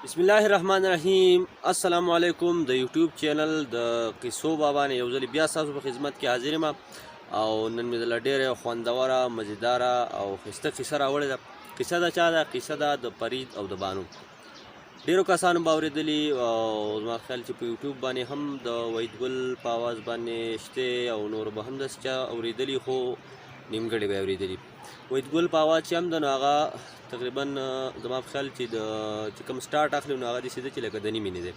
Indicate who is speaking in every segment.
Speaker 1: بسم الله الرحمن الرحیم. السلام علیکم. د یوټیوب چینل د قصو بابا نه یو ځل بیا ستاسو په خدمت کې حاضر یم او نن مې دله ډېره خوندوره مزیداره او ښایسته کیسه راوړې ده. کیسه د چا ده؟ کیسه ده د فرید او د بانو. ډېرو کسانو به اورېدلي او زما خیال چې په یوټیوب باندې هم د وحیدګل په آواز باندې شته او نور به هم داسې چا اورېدلي، خو نیمګړې به یې اورېدلي. وحیدګل په آواز چې هم ده نو هغه تقریبا زما په خیال چې چې کوم سټارټ اخلي نو هغه داسې ده چې لکه د نیمې نه دی.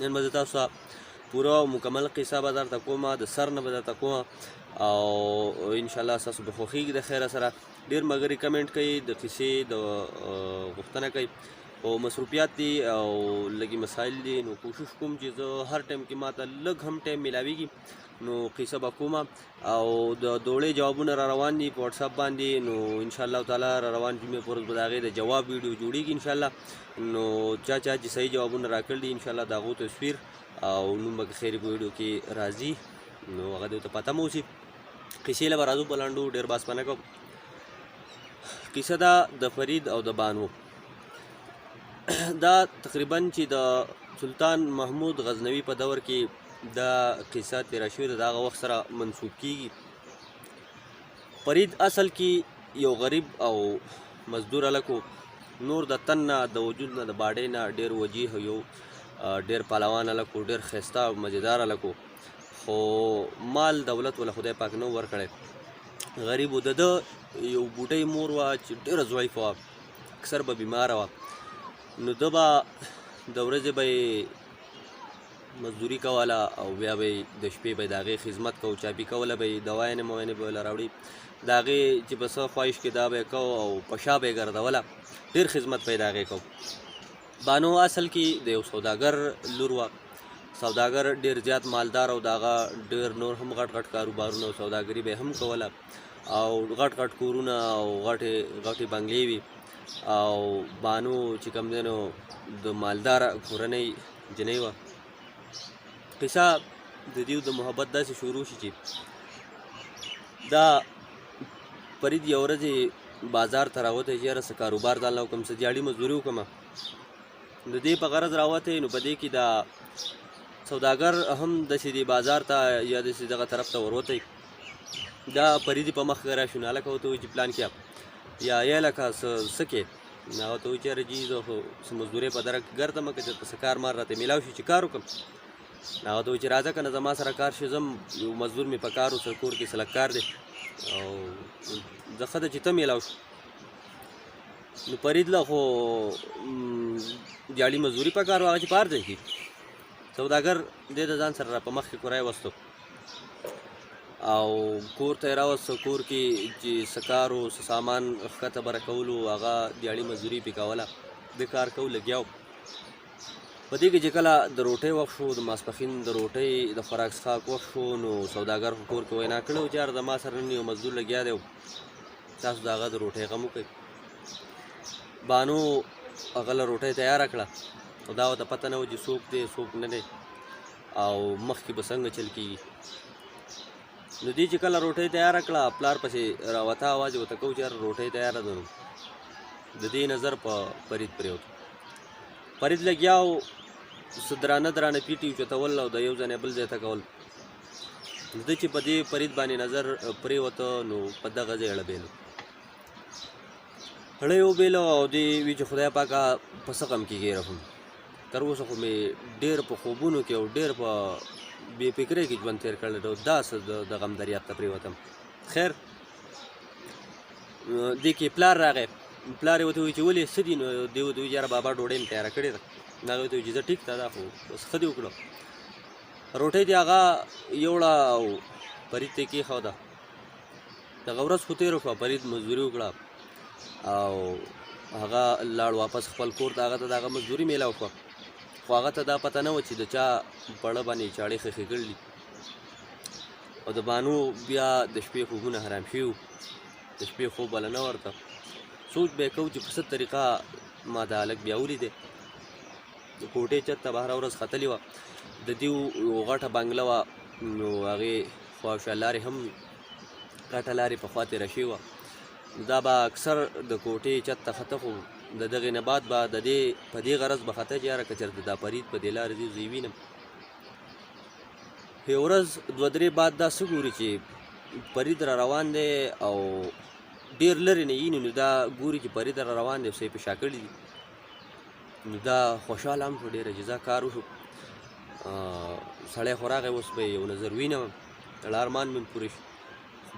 Speaker 1: نن به زه تاسو ته پوره او مکمل قصه به درته کومه، د سر نه به درته کومه او انشاءالله ستاسو به خوښېږي د خیره سره. ډېر ملګري کمنټ کوي، د قصې د غوښتنه کوي، او مصروفیات دي او لږې مسایل دي، نو کوشش کوم چې زه هر ټایم کې ماته لږ هم ټایم میلاویږي نو قصه به کومه. او د دوړې جوابونه را روان دي په واتساپ باندې، نو انشاءالله تعالی را روان جمعې په ورځ به د هغې د جواب ویډیو جوړېږي انشاءالله. نو چا چې صحیح جوابونه راکړي دي انشاءالله د هغو تصویر او نوم به خیر په ویډیو کې راځي، نو هغه دې ورته پته مو اوسي. قصې له به راځو په لنډو، ډېر بحث به نه کوم. کیسه ده د فرید او د بانو. دا تقریبا چې د سلطان محمود غزنوي په دور کې دا قصه تیره شوې ده، د هغه وخت سره منسوب کیږي. فرید اصل کې یو غریب او مزدور هلک و، نور د تن نه د وجود نه د باډۍ نه ډېر وجیح یو ډېر پهلوان هلک و، ډېر ښایسته او مزیدار هلک و، خو مال دولت وله خدای پاک نه ورکړی. غریب و. د ده یو بوډۍ مور وه چې ډېره ضعیفه وه، اکثر به بیماره وه. نو ده به د ورځې به یې مزدوري کوله او بیا به یې د شپې به یې د هغې خدمت کوو، چاپي کوله به یې، دواینې موینې به یې له راوړي، د هغې چې به څه خواهش کې دا به یې کوو او په شا به یې ګرځوله، ډېر خدمت به یې د هغې کوو. بانو اصل کې د یو سوداګر لور وه، سوداګر ډېر زیات مالدار او د هغه ډېر نور هم غټ غټ کاروبارونه او سوداګري به یې هم کوله او غټ غټ کورونه او غټې بنګلې وي. او بانو چې کوم دی نو د مالداره کورنۍ جنۍ وه. قصه د دې د محبت داسې شروع شي چې دا فرید یو ورځې بازار ته راوتی چې یاره څه کاروبار ځان له وکړم، څه دیاړي مزدوري وکړمه. د دې په غرض راوتی، نو په دې کې دا سوداګر هم داسې دی بازار ته یا داسې دغه طرف ته وروتی. دا فرید په مخ کې راشو، نو هلکه ورته وایي چې پلان کې یا لکه څه کې؟ نو هغه ته وایي چې یاره جي زه خو څه مزدورۍ په دره کې ګرځم که چېرته څه کار مار راته میلاو شي چې کار وکړم. نو هغه ته وایي چې راځه که نه زما سره کار شي، زم یو مزدور مې په کار و، څه کور کې څه لږ کار دی او زه ښه ده چې ته میلاو شو. نو فرید له خو دیاړي مزدوري په کار و، هغه چې په هر ځای کې سوداګر دې د ځان سره را په مخ کې کوری وستو او کور ته یې راوسته. کور کې چې څه کار و، څه سامان ښکته بره کولو، هغه دیاړي مزدوري پې کوله، د کار کول لګیا و. په دې کې چې کله د روټۍ وخت شو، د ماسپښین د روټۍ د خوراک څښاک وخت شو، نو سوداګر خو کور کې وینا کړې وه چې یاره زما سره نن یو مزدور لګیا دی، تاسو د هغه د روټۍ غم وکړئ. بانو هغه له روټۍ تیاره کړه، خو دا ورته پته نه وه چې څوک دی څوک نه دی او مخکې به څنګه چل کېږي. نو دې چې کله روټۍ تیاره کړه، پلار پسې راوته، اواز یې ورته کوو چې یاره روټۍ تیاره ده. نو د دې نظر په فرید پرېوت. فرید لګیا و څه درانه درانه پیټي اوچتول او د یو ځای نه بل ځای ته کول. ده چې په دې فرید باندې نظر پرېوته، نو په دغه ځای اړه بیلو. اړه یې وبیلو او دې وي چې خدای پاکه په څه غم کې ګیره هم. تر اوسه خو مې ډېر په خوبونو کې او ډېر په بې فکرۍ کې ژوند تېر کړی دی، داسې د غم دریاب ته پرېوتم. خیر دې کې پلار راغی. پلار یې ورته وایي چې ولې څه دي؟ نو دې ورته وایي یاره بابا ډوډۍ مې تیاره کړې ده. نو هغې ورته وایي چې زه ټیک ته دا خو بس ښه دې وکړو. روټۍ دې هغه یوړه او فرید ته یې کېښوده. دغه ورځ خو تېره شوه، فرید مزدوري وکړه او هغه لاړ واپس خپل کور ته. هغه ته د هغه مزدوري میلاو شوه، خو هغه ته دا پته نه وه چې د چا پړه باندې چاړې خښې کړلي. او د بانو بیا د شپې خوبونه حرام شوي وو، د شپې خوب بله نه ورته. سوچ به یې کوو چې په څه طریقه ما دا هلک بیا ولیدی. د کوټې چت ته به هره ورځ ختلې وه. د دې یو غټه بنګله وه، نو هغې خواوشا لارې هم غټه لارې په خوا تېره شوې وه. دا به اکثر د کوټې چت ته خته، خو د دغې نه بعد به د دې په دې غرض به خطه چې یاره که چېرته دا فرید په دې لارې ځي زه یې وینم. یوه ورځ 2-3 بعد دا څه ګوري چې فرید را روان دی او ډېر لرې نه ویني، نو دا ګوري چې فرید را روان دی او څه یې په شا کړي دي. نو دا خوشحاله هم شو، ډېر اجزا کار وشو. سړی خو راغی اوس به یو نظر وینم، ارمان مې پوره شو.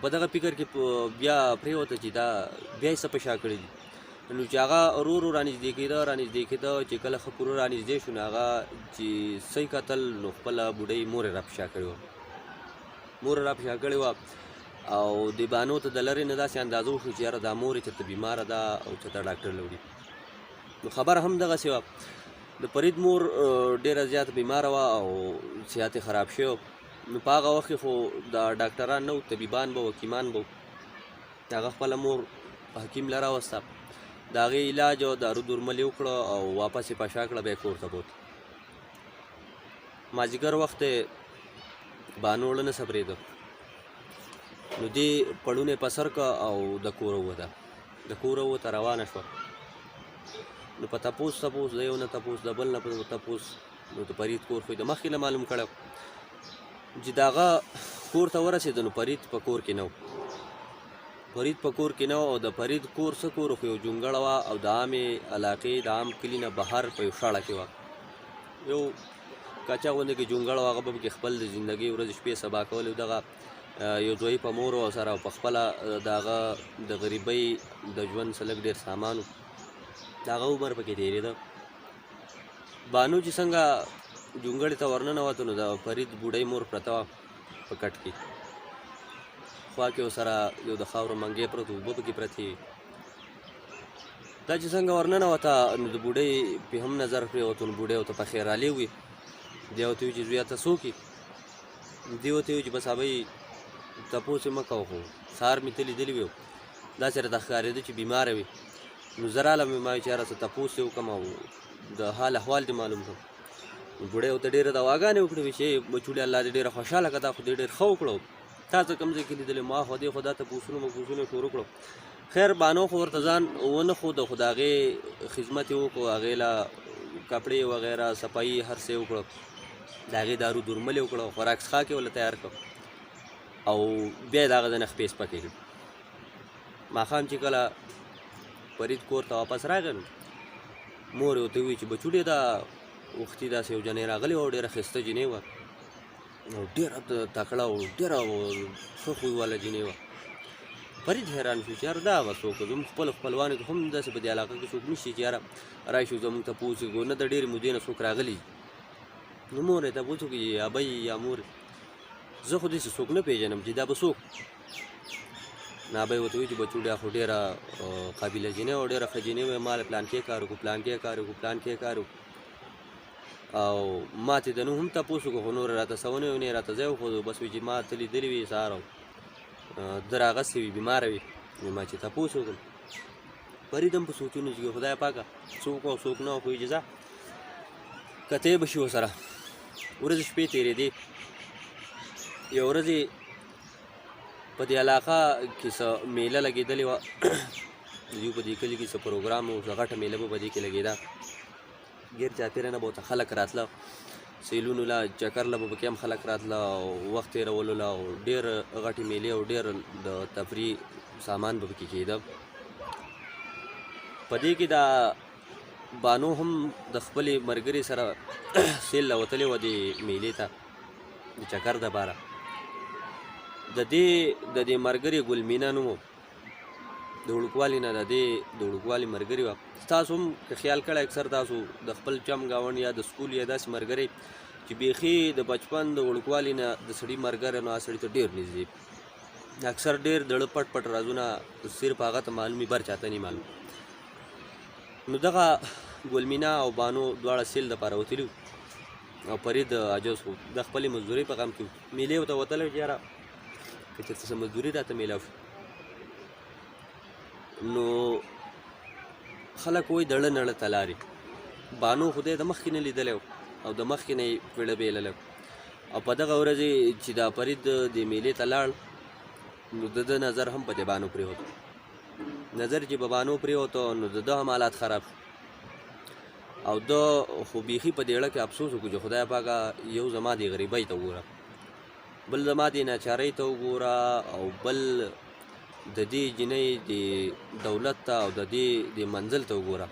Speaker 1: په دغه فکر کې بیا پرېوته چې دا بیا یې څه په شا کړي دي. نو چې هغه ورو ورو رانږدې کېده چې کله ښه پوره رانږدې شو، نو هغه چې څه یې کتل نو خپله بوډۍ مور یې را په شا کړې وه. او د بانو ته د لرې نه داسې اندازه وشو چې یاره دا مور یې چېرته بیماره ده او چېرته ډاکټر له وړي. نو خبره هم دغسې وه، د فرید مور ډېره زیاته بیماره وه او صحت یې خراب شوی. نو په هغه وخت کې خو دا ډاکټران نه وو، طبیبان به وو، حکیمان به وو. هغه خپله مور حکیم له راوسته، د هغې علاج او دارو درمل یې وکړه او واپس یې په شا کړه، بیا یې کور ته بوت. مازدیګر وخت یې بانو زړه نه صبرېده، نو دې پړونه یې په سر کړه او د کوره ووته، روانه شوه. نو په تپوس د یو نه تپوس، د بل نه تپوس، نو د فرید کور خو یې د مخکې نه معلوم کړی چې د هغه کور ته ورسېده. نو فرید په کور کې نه و، او د فرید کور څه کور خو یو جونګړه وه او د عامې علاقې د عام کلي نه بهر په یو شاړه کې وه. یو کچه غوندې کې جونګړه وه، هغه به پکې خپل د زندګۍ ورځې شپې سبا کولې. دغه یو دوی په مور او سره په خپله د هغه د غریبۍ د ژوند څه لږ ډېر سامان و، د هغه عمر پکې تېرېده. بانو چې څنګه جونګړې ته ورننوته، نو د فرید بوډۍ مور پرته وه په کټ کې، خوا کې ورسره یو د خاورو منګی پروت و، اوبه پکې پرتې وې. دا چې څنګه ورننوته، نو د بوډۍ پې هم نظر پرېوته. نو بوډۍ ورته په خیرالې ووي. دی ورته ووي چې زویه ته څوک یې؟ دې ورته ووي چې بس ابۍ تپوس یې مه کوه، خو سهار مې ته لیدلي وي، داسې راته ښکارېده چې بیماره وي. نو زه رالم، ما وایي چې یاره څه تپوس یې وکړم او د حال احوال دې معلوم کړم. نو بوډۍ ورته ډېرې دواګانې وکړې، وایي چې بچوړې الله دې ډېره خوشحاله کړه، دا خو دې ډېر ښه وکړو، تا څه کوم ځای کې لیدلې؟ ما خو دې خو دا تپوسونه مپوسونه شروع کړو. خیر بانو خو ورته ځان ونه ښوده، خو د هغې خدمت یې وکړو، هغې له کپړې وغیره صفایي هر څه یې وکړو، د هغې دارو درمل یې وکړو، خوراک څښاک یې ورله تیار کړو او بیا یې د هغه ځای نه خپې سپکې کړې. ماښام چې کله فرید کور ته واپس راغی، نو مور یې ورته ووایي چې بچوړې دا وختي داسې یو جنۍ راغلې وه او ډېره ښایسته جنۍ وه او ډېره تکړه او ډېره ښه خوی واله جنۍ وه. فرید حیران شو چې یاره دا به څوک و؟ زموږ خپلو خپلوانو کې هم داسې په دې علاقه کې څوک نشته چې یاره راشي زموږ تپوس وکړو، نه د ډېرې مودې نه څوک راغلي. نو مور یې تپوس وکړي یا ابۍ یا مور، زه خو داسې څوک نه پېژنم چې دا به څوک. نو ابۍ ورته وایي چې بچوړیا خو ډېره قابله جنۍ او ډېره ښه جنۍ وه، ما له پلانکې کار وکړو، پلانکې کار وکړو او ما ته د نوم هم تپوس وکړو، خو نور راته څه ونه ویل، راته ځای وښودو، بس وایي چې ما ته لیدلي وي سهار او ده راغستې وي، بیماره وي. نو ما چې تپوس وکړم، فرید هم په سوچونو کې خدای پاکه څوک او څوک نه و، خو وایي چې ځه کتې به شي ورسره. ورځې شپې تېرېدې. یو ورځ یې په دې علاقه کې څه میله لګېدلې وه، د دوی په دې کلي کې څه پروګرام و، څه غټه میله به په دې کې لګېده. ګیر چاپېره نه به ورته خلک راتله، سیلونو له چکر له به پکې هم خلک راتله او وخت تېرولو له، او ډېر غټې میلې او ډېر د تفریح سامان به پکې کېده. په دې کې دا بانو هم د خپلې ملګرې سره سیل له وتلې وه دې میلې ته د چکر دپاره. د دې ملګرې ګلمینا نوم و، د وړوکوالي نه د دې د وړوکوالي ملګرې وه. تاسو هم که خیال کړی اکثر تاسو د خپل چم ګاونډ یا د سکول یا داسې ملګری چې بیخي د بچپن د وړوکوالي نه د سړي ملګری نو هغه سړي ته ډېر نږدې، اکثر ډېر دړه پټ رازونه صرف هغه ته معلوم وي، بر چاته نه معلوم. نو دغه ګلمینا او بانو دواړه سیل دپاره وتلي او فرید عاجز و، د خپلې مزدورۍ په غم کې و. میلې ورته وتلی چې یاره که چېرته څه مزدوري راته میلاو شي. نو خلک وایي دړه نړه ته لارې. بانو خدای د مخکې نه لیدلی او د مخکې نه یې پیړه بیللی او په دغه ورځ چې دا فرید د میلې ته لاړ، نو د نظر هم په دې بانو پرېوت. نظر چې ببانو پرېوته نو د ده هم حالات خراب شو او ده خو بیخي په دې اړه کې افسوس وکړو چې خدای پاکه یو زما دې غریبۍ ته وګوره، بل زما دې ناچارۍ ته وګوره، او بل د دې جنۍ د دولت ته او د دې د منزل ته وګوره،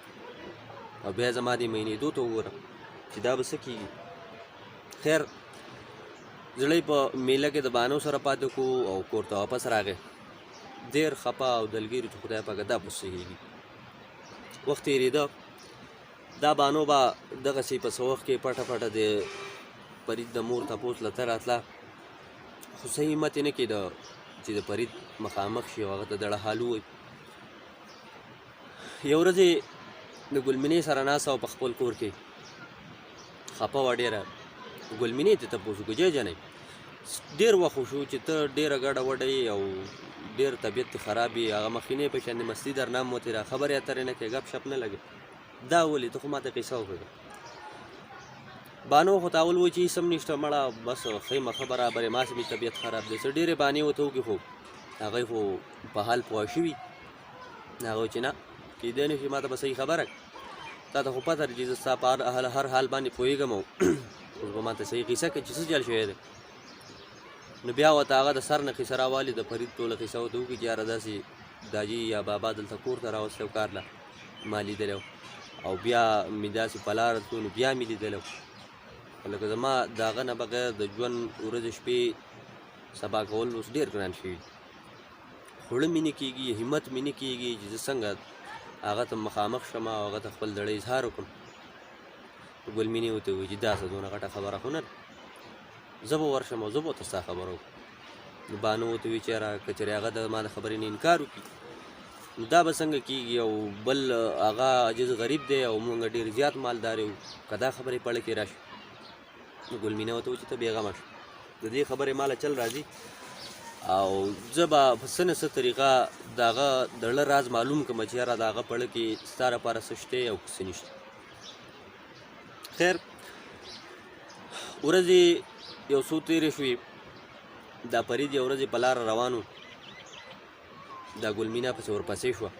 Speaker 1: او بیا زما دې مینېدو ته وګوره چې دا به څه کېږي. خیر زړه یې په میله کې د بانو سره پاتې کړو او کور ته واپس راغی، ډېر خفه او دلګیر چې خدای پاکه دا به څه کېږي. وخت تېرېده، دا بانو به دغسې په څه وخت کې پټه پټه د فرید د مور تپوس له ته راتله، خو څه همت یې نه کېده چې د فرید مخامخ شي او هغه ته دړه حال ووایي. یو ورځ یې د ګلمینې سره ناسته وه په خپل کور کې، خفه وه ډېره. ګلمینې ته تپوس وکړو جی جانۍ ډېر وخت وشو چې ته ډېره ګډه وډه یې او ډېر طبیعت دې خراب یې، هغه مخکینۍ په شان د مستي در نه هم وتې را خبرې اترې نه کوې، ګپ شپ نه لګې، دا ولې ته خو ما ته قصه وکړه. بانو خو تاول وایي چې هېڅ هم نشته مړه، بس ښیمه ښه برابر یې، ماسې مې طبیعت خراب دی. څه ډېرې بانې ورته وکړي خو هغوی خو په حال پوه شوي، هغه وایي چې نه کېدی نه شي، ما ته به صحیح خبره کړه، تا ته خو پته ده چې زه ستا په هر حال باندې پوهېږم او اوس به ما ته صحیح قصه کړې چې څه چل شوی دی. نو بیا ورته هغه د سر نه قصه راوالي، د فرید ټوله قصه ورته وکړي چې یاره داسې داجي یا بابا دلته کور ته راوستی و کار له ما لیدلی و، او بیا مې داسې په لاره تلو نو بیا مې لیدلی و، لکه زما د هغه نه بغیر د ژوند ورځې شپې سبا کول اوس ډېر ګران شوي، خوړه مې نه کېږي، همت مې نه کېږي چې زه څنګه هغه ته مخامخ شم او هغه ته خپل زړه اظهار وکړم. ګلمینې ورته ووایي چې داسې دونه غټه خبره خو نه ده، زه به ورشم او زه به ورته ستا خبره وکړم. نو بانو ورته وایي چې یاره که چېرې هغه د ما د خبرې نه انکار وکړي نو دا به څنګه کېږي، او بل هغه عجز غریب دی او موږ ډېر زیات مالدار یو، که دا خبرې پړه کې راشي. نو ګلمینه ورته وایي چې ته بېغمه شه، د دې خبرې ماله چل راځي او زه به په څه نه څه طریقه د هغه د زړه راز معلوم کړم چې یاره د هغه په زړه کې ستا لپاره څه شته او څه نشته. خیر ورځې یو څو تېرې شوې، دا فرید یو ورځې په لاره روان و، دا ګلمینه پسې ورپسې شوه.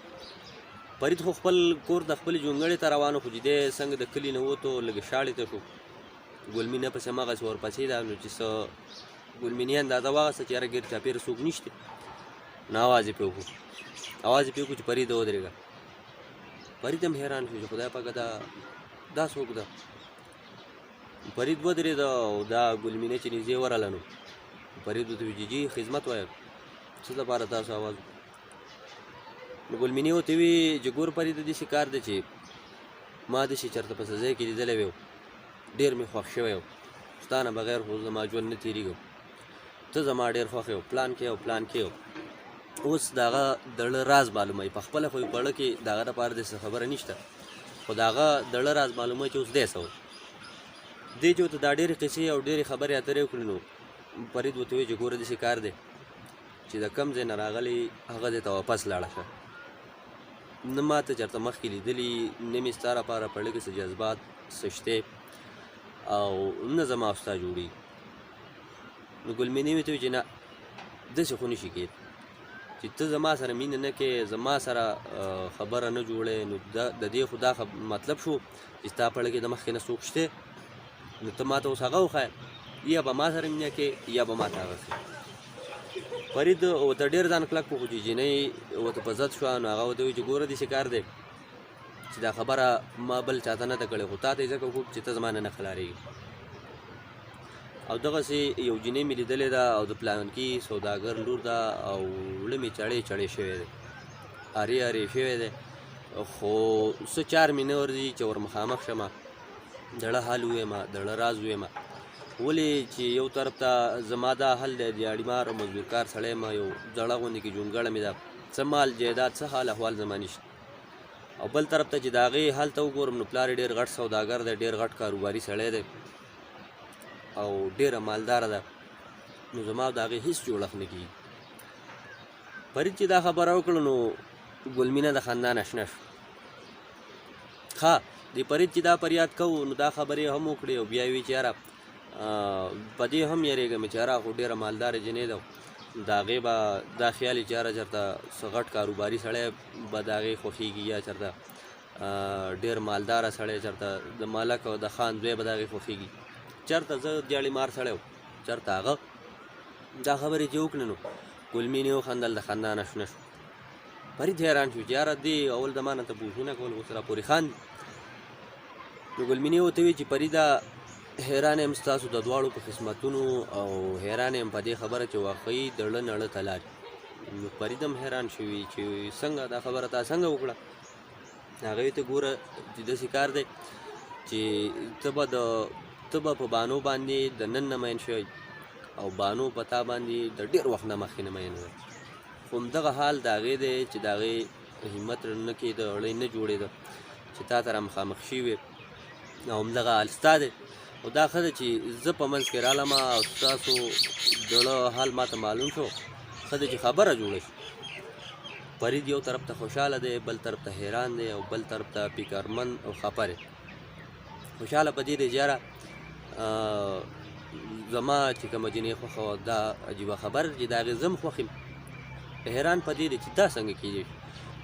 Speaker 1: فرید خو خپل کور د خپلې جونګړې ته روان و، خو چې دی څنګه د کلي نه ووتو لږې شاړې ته شو، ګلمینه پسې هماغسې ورپسې ده. نو چې څه ګلمینې اندازه واخیسته چې یاره ګیر چاپېره څوک نشته، نو اواز یې پرې وکړو، اواز یې پرې وکړو چې فرید ودرېږه. فرید هم حیران شو چې خدای پاکه دا څوک ده. فرید ودرېده او دا ګلمینې چې نږدې ورغله نو فرید ورته وایي جي خدمت وایه څه دپاره تاسو اواز وکړو. نو ګلمینې ورته وایي چې ګور فریده داسې کار دی چې ما داسې چېرته په څه ځای کې لیدلی وی، ډېر مې خوښ شوی و، ستا نه بغیر خو زما ژوند نه تېرېږم، ته زما ډېر خوښ یې، پلان کې او پلان کې و. اوس د هغه د زړه راز معلوموي، په خپله خو یې په زړه کې د هغه دپاره داسې خبره نشته، خو د هغه د زړه راز معلوموي چې اوس دی څه و. دې چې ورته دا ډېرې قصې او ډېرې خبرې اترې وکړې نو فرید ورته وایي چې ګوره داسې کار دی چې د کوم ځای نه راغلی هغه ځای ته واپس لاړه شه، نه ما ته چېرته مخکې لیدلي، نه مې ستا لپاره په زړه کې څه جذبات څه شتی او نه زما او ستا جوړېږي. نو ګلمینې ورته وایي چې نه داسې خو نشي کېدی چې ته زما سره مینه نه کوې، زما سره خبره نه جوړې، نو د دې خو دا مطلب شو چې ستا په زړه کې د مخکې نه څوک شته، نو ته ما ته اوس هغه وښایه، یا به ما سره مینه کوې یا به ما ته هغه کوې. فرید ورته ډېر ځان کلک کړو، خو چې جینۍ ورته په ضد شوه نو هغه ورته وایي چې ګوره داسې کار دی چې دا خبره ما بل چاته نه ده کړې، خو تا ته یې ځکه وکړو چې ته زما نه نه خلارېږې. او دغسې یو جینۍ مې لیدلې ده او د پلانکي سوداګر لور ده او زړه مې چړې چړې شوی دی، ارې ارې شوی دی، خو څه چار مې نه ورځي چې ور مخامخ شمه، د زړه حال ووایم، د زړه راز ووایم. ولې چې یو طرف ته زما دا حل دی، د اړیمار او مزدورکار سړی یم، یو زړه غوندې کې جونګړه مې ده، څه مال جایداد څه حال احوال زما نشته، او بل طرف ته چې د هغې حال ته وګورم نو پلار یې ډېر غټ سوداګر دی، ډېر غټ کاروباري سړی دی او ډېره مالداره ده، نو زما د هغې هېڅ جوړښت نه کېږي. فرید چې دا خبره وکړه نو ګلمینه د خندا نه شنه شوه. ښه د فرید چې دا فریاد کوو نو دا خبرې هم وکړې او بیا یې وایي چې یاره په دې هم یېرېږم چې یاره خو ډېره مالداره جینۍ ده، د هغې به دا خیال وي چې یاره چېرته څه غټ کاروباري سړی به د هغې خوښېږي یا چېرته ډېر مالداره سړی چېرته د ملک او د خان زوی به د هغې خوښېږي. چېرته زه دیاړې مار سړی وم، چېرته هغه دا خبرې چې وکړې نو ګل مینې وخندل، د خندا نه شنه شو. فرید حیران شو چې یاره دې اول د ما نه تپوسونه کول اوس راپورې خاندي. نو ګل مینې ورته وویل چې فریده حیران یم ستاسو د دواړو په خدمتونو او حیران یم په دې خبره چې واقعي د زړه نړه ته لاړې. نو فرید هم حیران شوي چې څنګه دا خبره تا څنګه وکړه؟ هغه ورته ګوره چې داسې کار دی چې ته به په بانو باندې د نن نه مین شوی او بانو په تا باندې د ډېر وخت نه مخکې نه مین وی، خو همدغه حال د هغې دی چې د هغې همت نه کېده، اړی نه جوړېده چې تا ته را مخامخ شوي او همدغه حال ستا دی. او دا ښه ده چې زه په منځ کې رالم او ستاسو د زړه حال ما ته معلوم شو، ښه ده چې خبره جوړه شي. فرید یو طرف ته خوشحاله دی، بل طرف ته حیران دی او بل طرف ته فکرمند او خفه دی. خوشحاله په دې دی چې یاره زما چې کومه جنۍ خوښه وه دا عجیبه خبر چې د هغې زه هم خوښ یم. حیران په دې دی چې دا څنګه کېدی شي،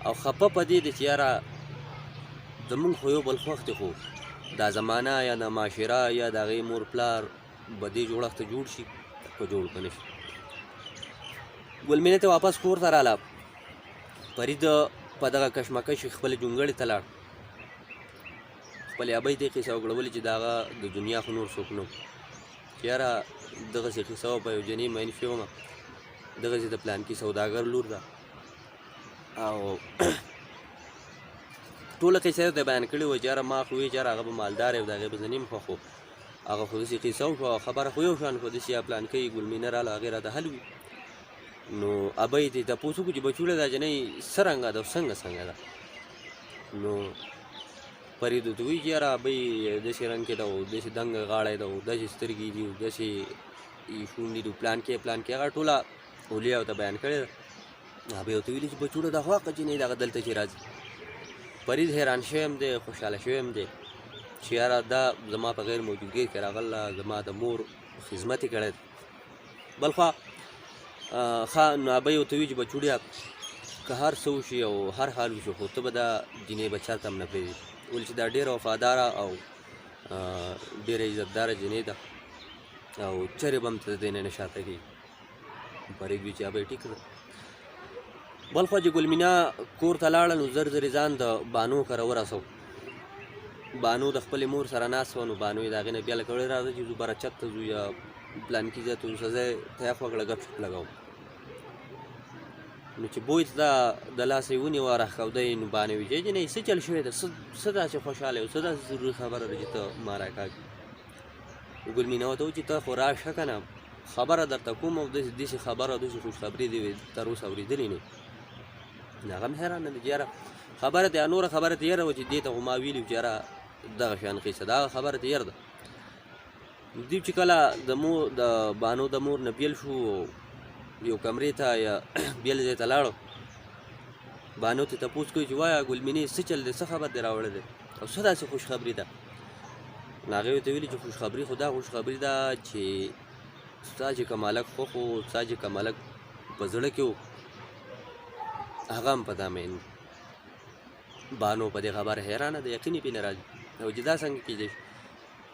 Speaker 1: او خفه په دې دی چې یاره زمونږ خو یو بل خوښ دی، خو دا زمانه یا د معاشره یا د هغې مور پلار به دې جوړښت ته جوړ شي که جوړ که نه شي. ګل مینې ته واپس کور ته راله. فرید په دغه کشمکش خپلې جونګړې ته لاړ، خپلې ابۍ ته یې قصه وکړولې چې د هغه د دنیا خو نور څوک نه و، چې یاره دغسې قصه وه په یو جنۍ مین شوې ومه، دغسې د پلانکي سوداګر لور ده او ټوله قصه یې ورته بیان کړې وه چې یاره ما خو وایي چې یاره هغه به مالدار یې او د هغې به زه نیم خوښ و، هغه خو داسې قصه وشوه، خبره خو یو شان شوه، داسې یا پلانکۍ ګل مینه راله هغې راته حل وي. نو ابۍ ته یې تپوس وکړو چې بچوړه دا جنۍ څه رنګه ده او څنګه ده؟ نو فرید ورته وایي چې یاره ابۍ داسې رنګ کې ده او داسې دنګه غاړه ده او داسې سترګې دي او داسې شونډې دي پلانکې هغه ټوله اولیا ورته بیان کړې ده. ابۍ ورته ویلي چې بچوړه دا خو حقه جنۍ ده هغه دلته چې راځي. فرید حیران شوی هم دی، خوشحاله شوی هم دی چې یاره دا زما په غیر موجودګۍ کې راغله، زما د مور خدمت یې کړی دی. بل خوا نو ابۍ ورته وایي چې بچوړیا که هر څه وشي او هر حال وشي خو ته به دا جنۍ به چاته هم نه پرېږدي، ولې چې دا ډېره وفاداره او ډېره عزتداره جنۍ ده او چرې به هم ته د دې نه نه شاته کېږي. فرید وایي چې ابۍ ټیک ده. بل خوا چې ګل مینه کور ته لاړه نو زر زر ځان د بانو کره ورسو. بانو د خپلې مور سره ناست وه، نو بانو یې د هغې نه بیله کړې راځه چې ځو بره چت ته ځو یا پلانکي ځای ته ځو، څه ځای ته یې خوږړه ګپ شپ لګوو. نو چې بوی ته د لاسه یې ونیوه راښکوده یې، نو بانو وایي چې جنۍ څه چل شوی ده، څه داسې خوشحاله یو، څه داسې ضروري خبره ده چې ته ما راکاږې؟ ګل مینه ورته وایي چې ته خو راشه که نه خبره درته کوم او داسې خبره داسې خوشخبري دې تر اوسه اورېدلې نه. هغه هم حیرانه دی چې یاره خبره ته نوره خبره ته یره وه چې دې ته خو ما ویلي و چې یاره دغه شان قیصه ده، هغه خبره ته یر ده. دوی چې کله د بانو د مور نه بیل شو یو کمرې ته یا بیل ځای ته لاړو، بانو ته تپوس کوي چې وایه ګل مینې څه چل دی، څه خبر دې راوړی دی او څه داسې خوشخبري ده؟ نو هغې ورته ویلي چې خوشخبري خو دا خوشخبري ده چې ستا چې که ملک خوښ و، ستا چې که ملک په زړه کې و هغه هم په تا مین و. بانو په دې خبره حیرانه ده، یقین یې پرې نه راځي او چې دا څنګه کېدی شي.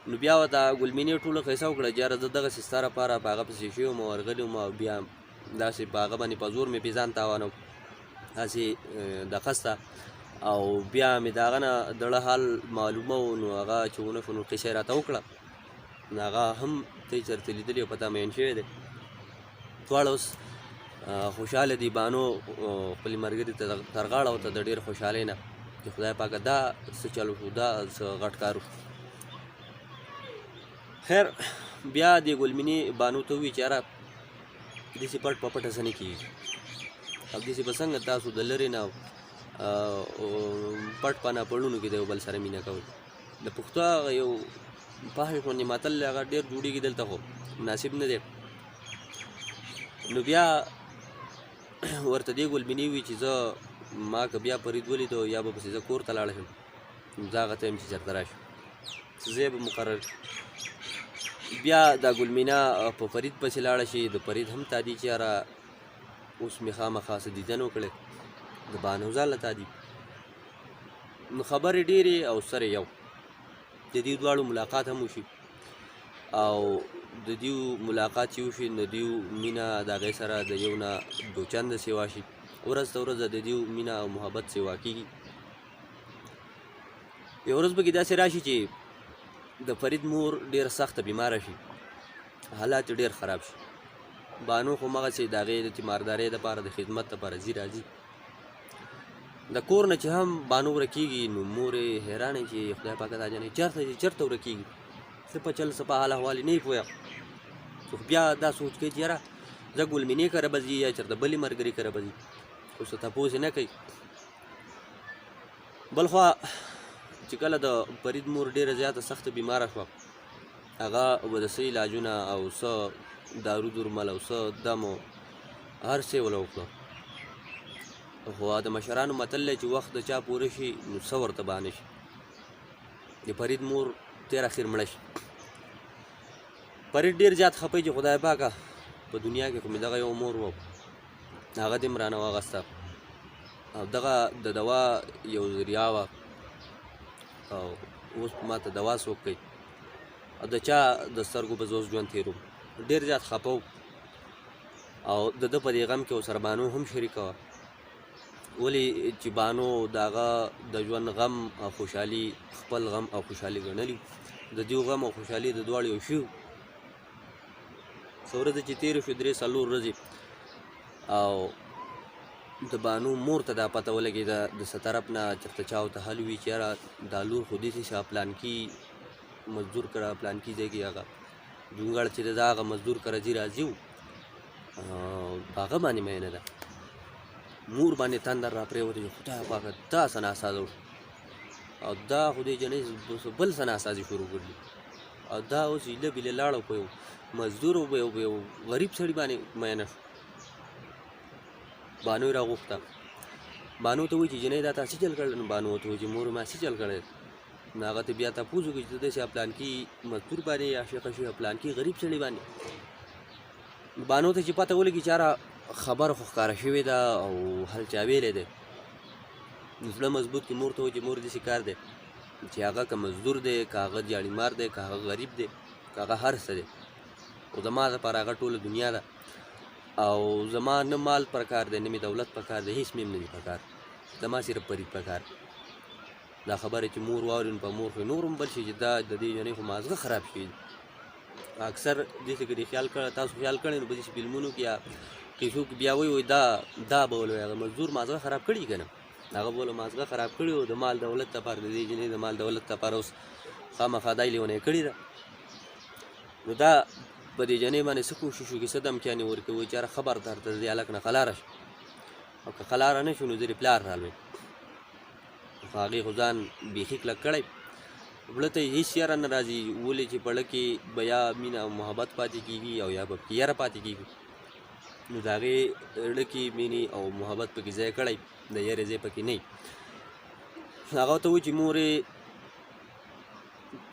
Speaker 1: نو بیا ورته ګل مینې ټوله قصه وکړه چې یاره زه دغسې ستا لپاره په هغه پسې شوی وم او ورغلی وم او بیا داسې په هغه باندې په زور مې پې ځان تاوانوم هسې د خسته او بیا مې د هغه نه دړه حال معلومه و، نو هغه چې ونه شو نو قصه یې راته وکړه. نو هغه هم ته یې چېرته لیدلي او په تا مین شوی دی. دواړه اوس خوشحاله دي. بانو خپلې ملګري ته تر غاړه ورته د ډېر خوشحالۍ نه چې خدای پاکه دا څه چل وشو، دا څه غټ کار وشو. خیر بیا دې ګل مینې بانو ته ووایي چې یاره داسې پټ په پټه څه نه کېږي او داسې به څنګه تاسو د لرې نه پټ په ناپړونو کې د یو بل سره مینه کوئ. د پښتو هغه یو فحش غوندې متل دی، هغه ډېر جوړېږي دلته خو مناسب نه دی. نو بیا ورته دې ګل مینې ووایي چې زه ما که بیا فرید ولیدو یا به پسې زه کور ته لاړه شم، زه هغه ته یم چې چېرته راشم ځای به مقرر کړي. بیا دا ګل مینه په فرید پسې لاړه شي، د فرید هم تادي چې یاره اوس مې خامخا څه دیدن وکړی د بانوزال له تعدیب نو خبرې ډېرې او سر یو د دې دواړو ملاقات هم وشي او د دیو ملاقات چې وشي نو دیو مینه د هغې سره د یو نه دو چنده سیوا شي ورځ ته ورځ د دیو مینه او محبت سیوا کېږي یو ورځ به کې داسې راشي چې د فرید مور ډېره سخته بیماره شي حالات یې ډېر خراب شي بانو خو مغسې د هغې د تیماردارۍ دپاره د خدمت دپاره ځي راځي د کور نه چې هم بانو ورکېږي نو مور یې حیرانه چې خدای پاکه دا جانې چېرته ورکېږي څه په چل څه په حال احوال یې نه یې پوهه خو بیا دا سوچ کوي چې یاره زه ګلمینې کره به ځي یا چېرته بلې ملګري کره به ځي خو څه تپوس یې نه کوي بل خوا چې کله د فرید مور ډېره زیاته سخته بیماره شوه هغه به د څه علاجونه او څه دارو درمل او څه دم او هر څه یې وله وکړه خو د مشرانو متل دی چې وخت د چا پوره شي نو څه ورته بانه شي د فرید مور تېر اخر مړه شي فرید ډېر زیات خفه چې خدای پاکه په دنیا کې خو مې دغه یو مور وه هغه دې م رانه واغسته او دغه د دوا یو ذریعه وه او اوس ما ته دوا څوک کوي او د چا د سترګو په زوز ژوند تېروم ډېر زیات خفه و او د ده په دې غم کې ورسره بانو هم شریکه وه ولې چې بانو د هغه د ژوند غم او خوشحالي خپل غم او خوشحالي ګڼلي د دیو غم او خوشحالي د دواړو یو شي څه ورځې چې تېرې شوې 3-4 ورځې او د بانو مور ته دا پته ولګېده د څه طرف نه چېرته چا ورته حل وي چې یاره دا لور خو داسې شه پلانکي مزدور کره پلانکي ځای کې هغه جونګړ چې د هغه مزدور کره ځي راځي و هغه باندې مینه ده مور باندې تندر را پرېوتی چې خدای پاکه دا څه ناسازه وشو او دا خو دې جنۍ بل څه ناسازي شروع کړي او دا اوس هیله بیله لاړه په یو مزدور او په یو غریب سړي باندې مینه شو بانو یې راغوښته بانو ته وایي چې جنۍ دا تا څه چل کړل نو بانو ورته وایي چې مور ما څه چل کړی نو هغه ته بیا تپوس وکړي چې داسې پلانکي مزدور باندې عاشقه شوې پلانکي غریب سړي باندې بانو ته چې پته ولګي چې یاره خبره خو ښکاره شوې ده او حل چا ویلی دی نو زړه مضبوط کړي مور ته وایي چې مور داسې کار دی چې هغه که مزدور دی که هغه جاړیمار دی که هغه غریب دی که هغه هر څه دی خو زما دپاره هغه ټوله دنیا ده او زما نه مال پکار دی نه مې دولت پکار دی هېڅ مې هم نه دي پکار زما صرف فرید پکار دا خبره چې مور واوري نو په مور خو نور هم بل شي چې دا د دې جنۍ خو مازغه خراب شوي دي اکثر داسې که دې خیال کړی تاسو خیال کړی نو په داسې فلمونو کې یا کیسو کې بیا وایي دا به ولوي هغه مزدور مازغه خراب کړي که نه هغه به ولو مازغه خراب کړي او د مال دولت لپاره د دې جنۍ د مال دولت لپاره اوس خامخا دا یې لیونی کړې ده نو دا په دې جنۍ باندې څه کوشش وکړي څه دمکیانې ورکوي چې یاره خبردار ته د دې هلک نه خلاره شي او که خلاره نه شو نو زه دې پلار رالوي خو هغې خو ځان بیخي کلک کړی زړه ته یې هېڅ یاره نه راځي ولې چې په زړه کې به یا مینه او محبت پاتې کېږي او یا به پکې یره پاتې کېږي نو د هغې زړه کې مینې او محبت پکې ځای کړی د یرې ځای پکې نه وي هغه ورته وایي چې مور یې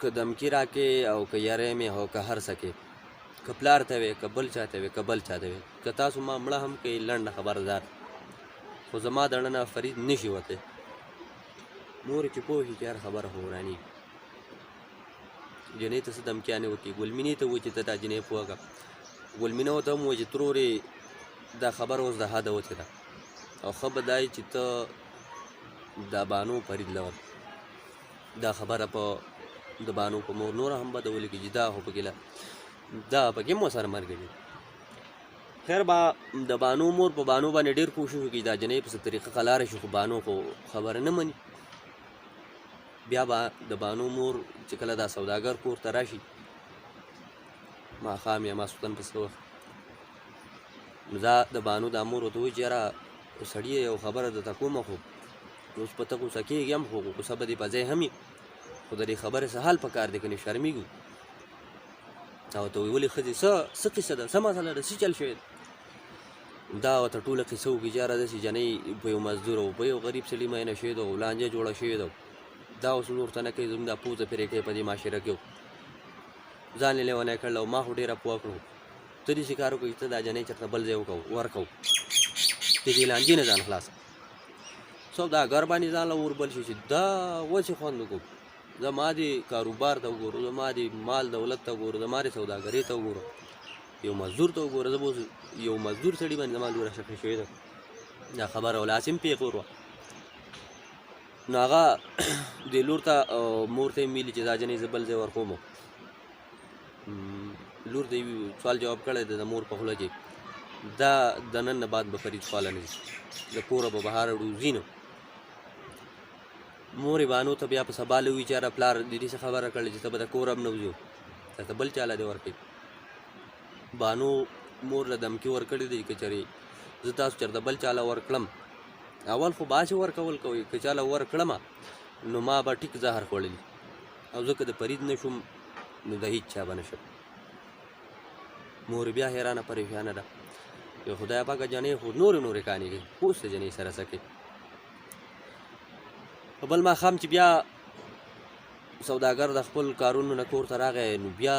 Speaker 1: که دمکي راکې او که یری مې او که هر څه کې که پلار ته وې که بل چا ته وې که بل چا ته وې که تاسو ما مړه هم کوئ لنډه خبردار خو زما د زړه نه فرید نه شي وتی مور چې پوه شي چې هر خبره خو ورانېږي جنۍ ته څه دمکیانې وکړي ګلمینې ته وایي چې ته دا جنۍ پوه کړه ګلمینه ورته هم وایي چې ترورې دا خبره اوس د حده وتې ده او ښه به دا چې ته دا بانو فرید لور دا خبره په د بانو په مور نوره هم بده ولګي چې دا خو پکې دا پکې مو سره ملګري خیر به د بانو مور په بانو باندې ډېر کوشش وکړي دا جنۍ په څه طریقه خلاره شي خو بانو خو خبره نه مني بیا به د بانو مور چې کله دا سوداګر کور ته راشي ماښام یا ماسخوتن په څه وخت نو دا د بانو دا مور ورته وایي چې یاره سړي یو خبره درته کومه خو اوس په ته غوسه کېږي هم خو غوسه به دې په ځای هم وي خو د دې خبرې څه حال پکار دی که نه شرمېږو دا ورته وایي ولې ښځې څه قصه ده څه مسله ده څه چل شوی دی دا ورته ټوله قصه وکړي چې یاره داسې جنۍ په یو مزدور او په یو غریب سړي مینه شوې ده او لانجه جوړه شوې ده دا اوس نور ته نه کوي زموږ دا پوزه پرې کوي په دې معاشره کې ځان یې لیونی کړل او ما خو ډېره پوه کړو ته داسې کار وکړو چې ته دا جنۍ چېرته بل ځای ورکوو چې دې لانجې نه ځان خلاص سوداګر باندې ځان له وربل شي چې دا وڅې خوند وکړو زما دې کاروبار ته وګورو زما دې مال دولت ته وګورو زما دې سوداګرۍ ته وګورو یو مزدور ته وګوره زه به اوس یو مزدور سړي باندې زما لوره شکه شوې ده دا خبره ولاسې هم پېښور وه نو هغه دې لور ته مور ته یې ویلي چې دا جنۍ زه بل ځای ورکوم لور ته یې سوال جواب کړی دی د مور په خوله کې دا د نن نه بعد به فرید خواله نه ځي د کوره به بهر وځي نه مورې بانو ته بیا په سبا له ووایي چې یاره پلار د دې څه خبره کړې چې ته به د کوره هم نه وځو ته بل چاله دې ورکوي بانو مور له دمکي ورکړې دی که چېرې زه تاسو چېرته بل چاله ورکړم اول خو باسې ورکول کوئ که چاله ورکړمه نو ما به ټیک زهر خوړلي او زه که د فرید نه شوم نو د هېڅ چا به نه شم مور بیا حیرانه پریشانه ده یو خدای پاکه جنۍ خو نورې کانې کوي اوس د جنۍ سره څه کوي په بل ماښام چې بیا سوداګر د خپل کارونو نه کور ته راغی نو بیا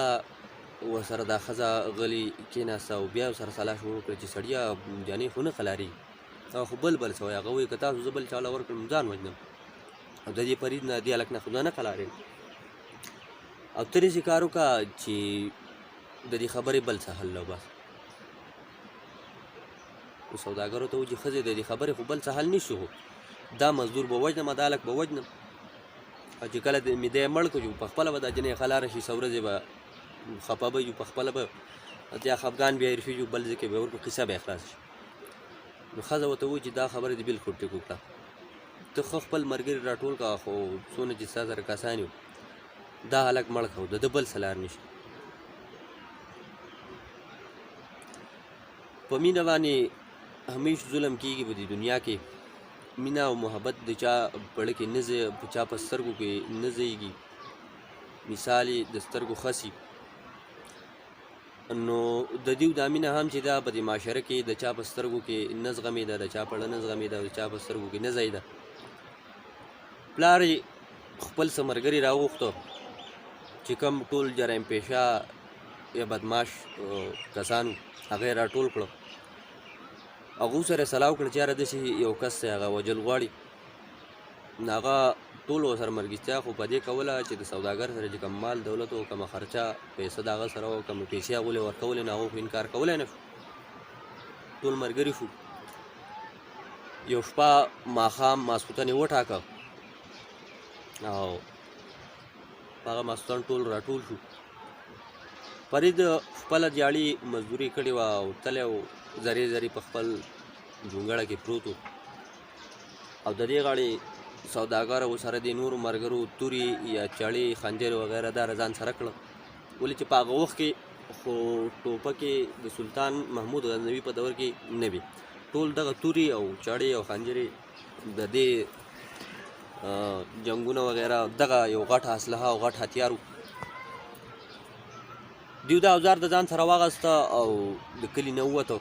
Speaker 1: ورسره دا ښځه غلي کېناسته او بیا ورسره سلا شروع کړه چې سړیه جنۍ خو نه خلارېږي او خو بل څه وایي هغه وایي که تاسو زه بل چاله ورکړم ځان وژنم او د دې فرید نه دې هلک نه خو نه خلارېږم او ته داسې کار وکړه چې د دې خبرې بل څه حل وباسه سوداګرو ته وایي چې ښځې د دې خبرې خو بل څه حل نشو دا مزدور به وژنم دا هلک به وژنم او چې کله مې دی مړ کړو چې په خپله به دا جنۍ خلاره شي څه ورځې به خفه به یو په خپله به یا خفګان بیا هېر شي بل ځای کې به ورکړو قصه به یې خلاص شي نو ښځه ورته وایي چې دا خبره دې بلکل ټیک وکړه ته ښه خپل ملګري راټول کړه خو څونه چې ستا سره کسان یو دا هلک مړ کړه د ده بل څه لار نشته په مینه باندې همیش ظلم کېږي په دې دنیا کې مینه او محبت د چا پړه کې نه په چا په سترګو کې نه ځایږي مثال یې د سترګو خسي نو د دې دا مینه هم چې دا په دې معاشره کې د چا په سترګو کې نه زغمېده د چا پړه نه زغمېده د چا په سترګو کې نه ځایده پلار یې خپل څه ملګري راوغوښته چې کوم ټول جرایم پیشه یا بدماش کسانو هغه یې راټول کړه هغو سره یې سلا وکړه چې یاره داسې یو کس دی هغه وجل غواړي نو هغه ټول ورسره ملګرتیا خو په دې کوله چې د سوداګر سره چې کوم مال دولت او کومه خرچه پیسه د هغه سره وه کومې پیسې هغو له ورکولې نو هغو خو انکار کولی نه شو ټول ملګري شو یو شپه ماښام ماسخوتن یې وټاکه او په هغه ماسخوتن ټول راټول شو فرید خپله دیاړي مزدوري کړې وه او تلی و زرې زرې په خپل جونګړه کې پروت و او د دې غاړې سوداګر او سره د نورو ملګرو تورې یا چړې خنجر وغیره دا ځان سره کړه ولې چې په هغه وخت کې خو ټوپکې د سلطان محمود غزنوي په دور کې نه وي ټول دغه تورې او چړې او خنجرې د دې جنګونه وغیره دغه یو غټ اسلحه او غټ هتیار و دیو دا اوزار د ځان سره واغسته او د کلي نه ووته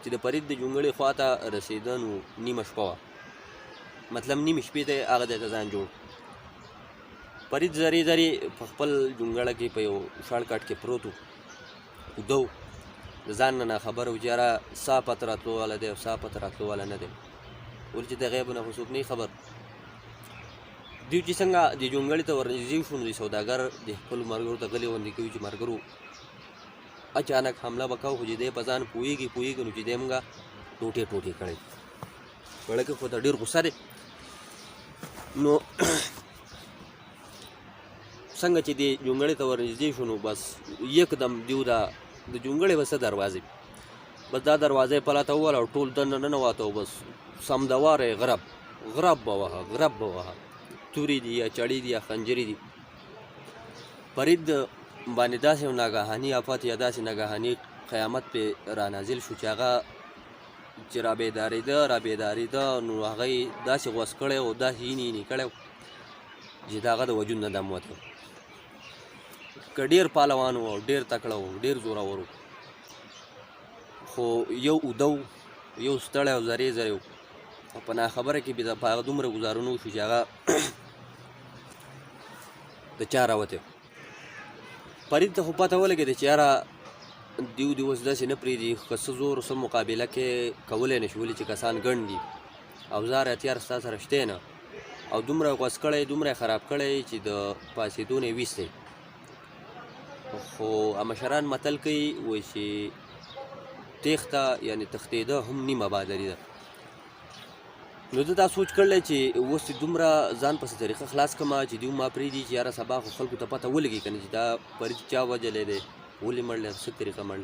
Speaker 1: چې د فرید د جونګړې خوا ته رسېده نو نیمه شپه وه مطلب نیمې شپې ته یې هغه ځای ته ځان جوړ فرید زرې زرې په خپل جونګړه کې په یو شړ کټ کې پروت و اوده و د ځان نه ناخبره و چې یاره سا پته راتلو والا دی او سا پته راتلو والا نه دی ولې چې د غیبو نه خو څوک نه خبر دوی چې څنګه د جونګړې ته ورنږدې شو نو د سوداګر د خپلو ملګرو ته غلې غوندې کوي چې ملګرو اچانک حمله به کوو خو چې دی په ځان پوهېږي نو چې دی موږ ټوټې ټوټې کړی سړی کې خو ته ډېر غوسه دی نو څنګه چې د جونګړې ته ورنږدې شو نو بس یکدم دیو د جونګړې به څه دروازې بس دا دروازه یې پلاته ووهله او ټول دننه ننوته او بس سمدواره یې غرب به وهه تورې دي یا چړې دي یا خنجرې دي فرید باندې داسې یو ناګهاني آفت یا داسې ناګهاني قیامت پې رانازل شو چې هغه چې رابېدارېده نو هغه یې داسې غوڅ کړی او داسې یینې کړی چې د هغه د وجود نه دم وته که ډېر پهلوان و او ډېر تکړه و ډېر زورور و خو یو اوده و یو ستړی او زرې زرې و او په ناخبره کې په هغه دومره ګزارونه وشو چې هغه د چا راوتی فرید ته خو پته ولګېده چې یاره دیو دې اوس داسې نه پرېږدي که څه زور څه مقابله کې کولی نه شي ولې چې کسان ګڼ دي اوزار هتیار ستا سره شته نه او دومره غوڅ کړی دومره خراب کړی چې د پاڅېدو نه یې ویستی خو مشران متل کوي وایي چې تېښته یعنې تښتېده هم نیمه بهادري ده نو ده دا سوچ کړلی چې اوس چې دومره ځان پسې طریقه خلاص کړمه چې دیو ما پرېږدي چې یاره سبا خو خلکو ته پته ولګي که نه چې دا فرید چا وجلی دی ولې مړ دی څه طریقه مړ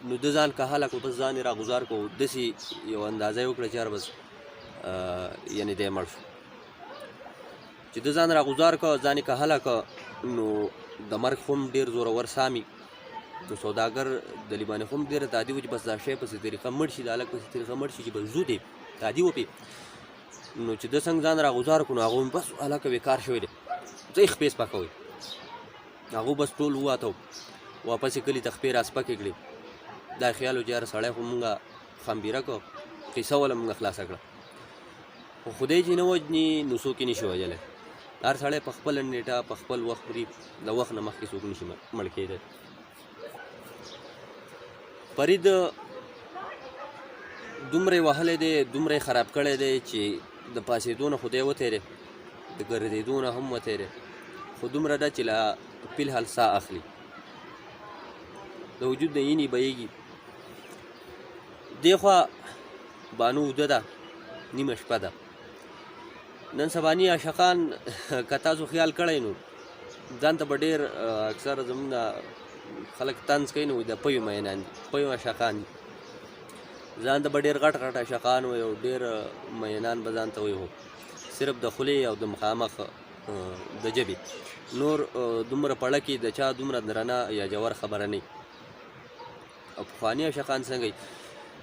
Speaker 1: نو ده ځان کهله کړو بس ځان یې راګزار کړو داسې یو اندازه یې وکړه چې یاره بس یعنې دی مړ شو چې ده ځان راګزار کړه ځان یې کهله کړه نو د مرګ خو هم ډېر زورور سامي نو سوداګر د لیبانې خو هم ډېره تادي و چې بس دا شی پسې طریقه مړ شي د هلک پسې طریقه مړ شي چې بس ځو دی تادي وپې نو چې ده څنګه ځان راګزار کړو نو هغه بس هلکه بېکار شوی دی ځئ خپې سپکوئ هغو بس ټول وواتو واپس یې کلي ته خپې راسپکې کړې دا خیال و چې یاره سړی خو مونږه خمبیره کړو قصه وله مونږه خلاصه کړه خو خدای چې نه وجني نو څوک یې نشي وجلی هر سړی په خپله نیټه په خپل وخت مري د وخت نه مخکې څوک نشي مړ کېدی فرید دومره یې وهلی دی دومره یې خراب کړی دی چې د پاڅېدو نه خو دی وتېری د ګرځېدو نه هم وتېری خو دومره ده چې له فی الحال ساه اخلي د وجود نه یینې بهیږي دې خوا بانو اوده ده نیمه شپه ده نن سباني عاشقان که تاسو خیال کړی نو ځان ته به ډېر اکثره زمونږ خلک طنز کوي نو د پیو مینان دي پیو عاشقان دي ځان ته به ډېر غټ غټ عاشقان وي او ډېر مینان به ځان ته وي صرف د خولې او د مخامخ د ژبې نور دومره پړه کې د چا دومره درنه یا جوور خبره نه او پخواني عاشقان څنګه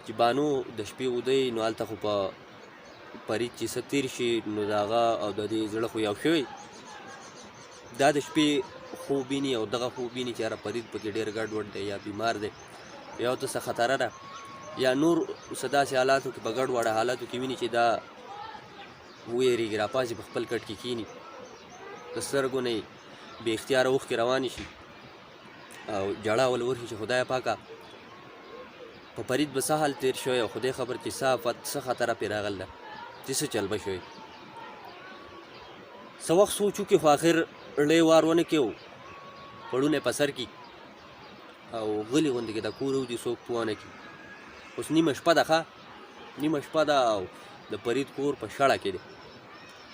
Speaker 1: چې بانو د شپې ودی نو هلته خو په فرید چې څه تېر شي نو د هغه او د دې زړه خو یو شوی دا د شپې خوب ویني او دغه خوب ویني چې یاره فرید پکې ډېر ګډوډ دی یا بیمار دی یا ورته څه خطره ده یا نور څه داسې حالاتو کې په ګډوډه حالاتو کې ویني چې دا وویرېږي راپاڅي په خپل کټ کې کښېني د سترګو نه یې بې اختیاره اوښکې روانې شي او جړه ول ورشي چې خدایه پاکه په فرید به څه حال تېر شوی او خدای خبر چې څه آفت څه خطره پرې راغلی ده چې څه چل به شوی څه وخت سوچ وکړي خو آخر ړی وار ونه کړو پړونه په سر کې او غلي غوندې کې د کور وځي څوک پوه نه کړي اوس نیمه شپه ده ښه نیمه شپه ده او د فرید کور په شړه کې دی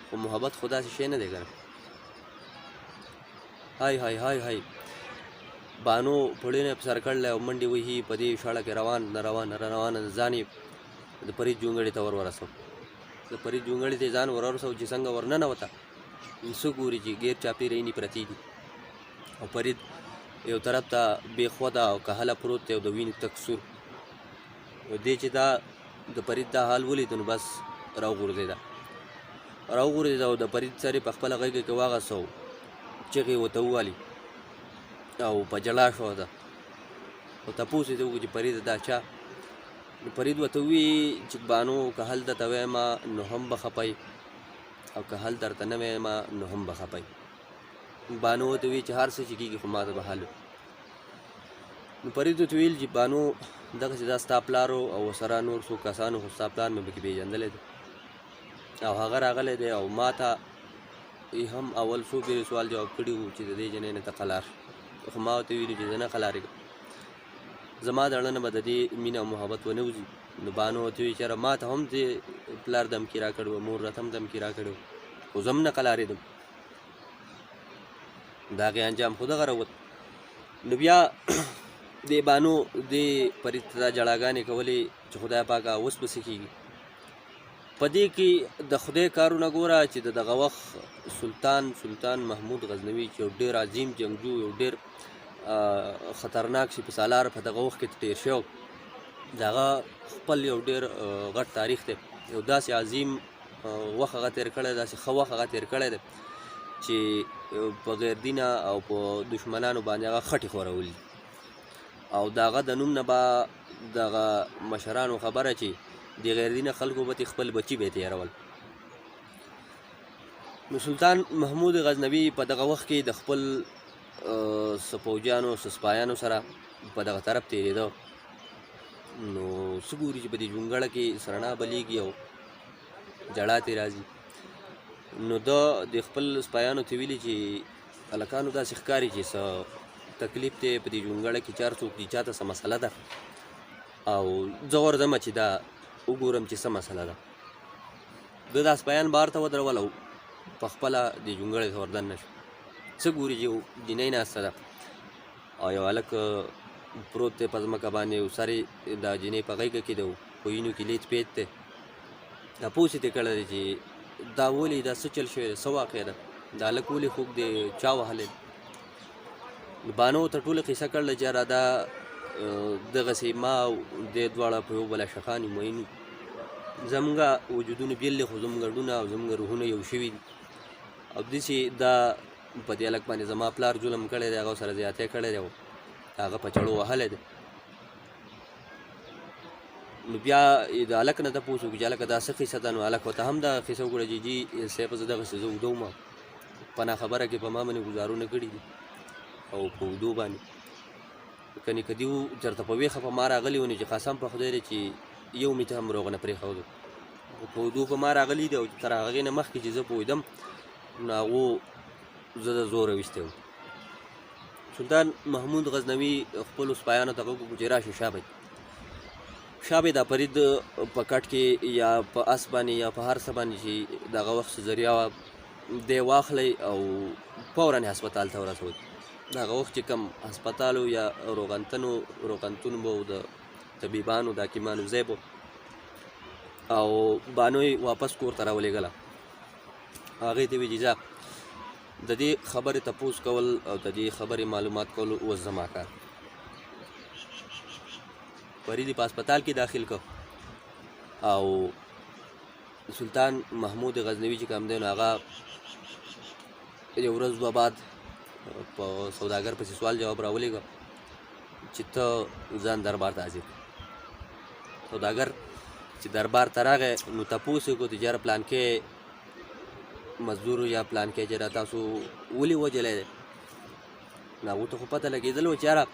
Speaker 1: خو محبت خو داسې شی نه دی که نه های های های های بانو پړونه په سر کړلی او منډې وهي په دې شړه کې روانه ځان یې د فرید جونګړې ته ورسو د فرید جونګړې ته ځان ورسو چې څنګه ورننوته څه ګوري چې غیر چاپېره یې پرتې دي او فرید یو طرف ته بې خوده او کهله پروت دی او د وینې تک سور دې چې دا د فرید دا حال ولید نو بس راوغورځېده او د فرید سر یې په خپله غېږه کې واغځو چغې ورته ووالي او په جلا شو ده او تپوس یې وکړو چې فرید دا چا نو فرید ورته ووایي چې بانو که هل درته ویمه نو هم به خپئ او که حل درته نه ویمه نو هم به خپئ بانو ورته ووایي چې هر څه چې کېږي خو ما ته به حل نو فرید ورته ویل چې بانو دغسې دا ستا پلار او ورسره نور څو کسانو خو ستا پلار مې پکې پېژندلی دی او هغه راغلی دی او ما ته هم اول څو پیرې سوال جواب کړي وو چې د دې جنۍ نه ته قلار خو ما ورته ویلي چې زه نه قلارېږم زما د اړه نه به د دې مینه او محبت ونه وځي نو بانو ورته وایي چې یاره ما ته هم دې پلار دمکي راکړې وه مور راته هم دمکي راکړې وه خو زه هم نه قلارېدم د هغې انجام خو دغه راوت نو بیا دې بانو دې فرید ته دا جړاګانې کولې چې خدای پاکه اوس به څه کېږي په دې کې د خدای کارونه ګوره چې د دغه وخت سلطان محمود غزنوي چې یو ډېر عظیم جنګجو یو ډېر خطرناک سپه سالار په دغه وخت کې تېر شوی د هغه خپل یو ډېر غټ تاریخ دی یو داسې عظیم وخت هغه تېر کړی داسې ښه وخت هغه تېر کړی دی چې په غیر دینه او په دشمنانو باندې هغه خټې خورولي او د هغه د نوم نه به دغه مشرانو خبره چې د غیر دینه خلکو به خپل بچي به یې تېرول نو سلطان محمود غزنوي په دغه وخت کې د خپل څه پوځیانو څه سپایانو سره په دغه طرف تېرېده، نو څه ګوري چې په دې جونګړه کې سرڼا بلیږي او جړا ترې راځي. نو ده د خپل سپایانو ته ویلي چې هلکانو داسې ښکاري چې څه تکلیف دی په دې جونګړه کې، چې هر څوک دي چاته څه مسله ده، او زه ورځمه چې دا وګورم چې څه مسله ده. ده دا سپایان بهر ته ودرول او په خپله دې جونګړې ته وردننه شو. څه ګوري چې یو جینۍ ناسته ده او یو هلک پروت دی په ځمکه باندې، او سر یې د جینۍ په غېږه کې دی، په وینو کې لیت پیت دی. تپوس یې ترې کړی دی چې دا ولې دا څه چل شوی دی، څه واقع ده، دا هلک ولې خوږ دی، چا وهلی دی. بانو ورته ټوله قصه کړله چې یاره دا دغسې ما او دی دواړه په یو بل عاشقان یو، مین یو، زمونږ وجودونه بېل دي خو زمونږ ډونه او زمونږ روحونه یو شوي دي، او داسې دا په دې هلک باندې زما پلار ظلم کړی دی، هغه سره زیاتی کړی دی او هغه په چړو وهلی دی. نو بیا د هلک نه تپوس وکړو چې هلکه دا څه قصه ده. نو هلک ورته هم دا قصه وکړه چې جي صاحب زه دغسې زه اوده وم، په ناخبره کې په ما باندې ګزارونه کړي دي او په اوږدو باندې کنې که دي چېرته په ویښه په ما راغلي وو، نو چې قسم په خدای دی چې یو مې ته هم روغ نه پرېښودو، په اوږدو په ما راغلي دي، او تر هغې نه مخکې چې زه پوهېدم نو هغو زه د زوره ویستی وم. سلطان محمود غزنوي خپلو سپایانو ته غږ وکړو چې راشئ شابې دا فرید په کټ کې یا په اس باندې یا په هر څه باندې چې د هغه وخت ذریعه وه دی واخلئ او فوراً هسپتال ته ورسوئ. د هغه وخت چې کوم هسپتال یا روغتون به و د طبیبانو د حکیمانو ځای به، او بانو یې واپس کور ته راولېږله. هغې ته ویې چې ځه د دې خبرې تپوس کول او د دې خبرې معلومات کول اوس زما کار. فرید یې په هسپتال کې داخل کړ او سلطان محمود غزنوي چې کوم دی نو هغه یو ورځ دوه بعد په سوداګر پسې سوال جواب راولېږه چې ته ځان دربار ته حاضر. سوداګر چې دربار ته راغی نو تپوس یې وکړو چې یاره پلانکې مزدور یا پلانکې چې را تاسو ولې وجلی دی؟ نو هغو ته خو پته لګېدل و چې یاره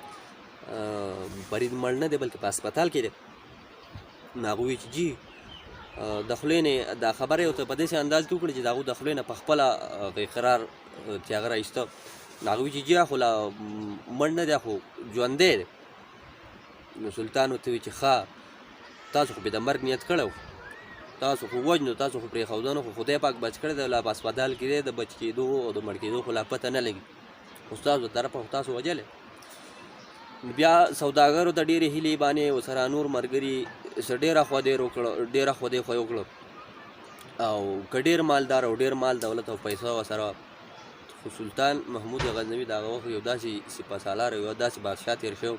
Speaker 1: فرید مړ نه دی بلکې په هسپتال کې دی. نو هغه وایي چې جي د خولې نه دا خبره یې ورته په داسې انداز کې وکړه چې د هغو د خولې نه په خپله اقرار چې هغه را ایسته. نو هغه وایي چې جي خو لا مړ نه دی خو ژوندی دی. نو سلطان ورته وایي چې ښه تاسو خو بې د مرګ نیت کړی و، تاسو خو وژنو، تاسو خو پرېښودنو، خو خدای پاک بچ کړی دی، لا په هسپتال کې دی، د بچ کېدو او د مړ کېدو خو لا پته نه لګي، خو ستاسو د طرفه خو تاسو وژلی. بیا سوداګرو ته ډېرې هیلې بانې ورسره نور ملګري ډېره خودۍ خوی وکړه، او که ډېر مالدار او ډېر مال دولت او پیسه ورسره، خو سلطان محمود غزنوي د هغه وخت یو داسې سپه سالار او یو داسې بادشاه تېر شوی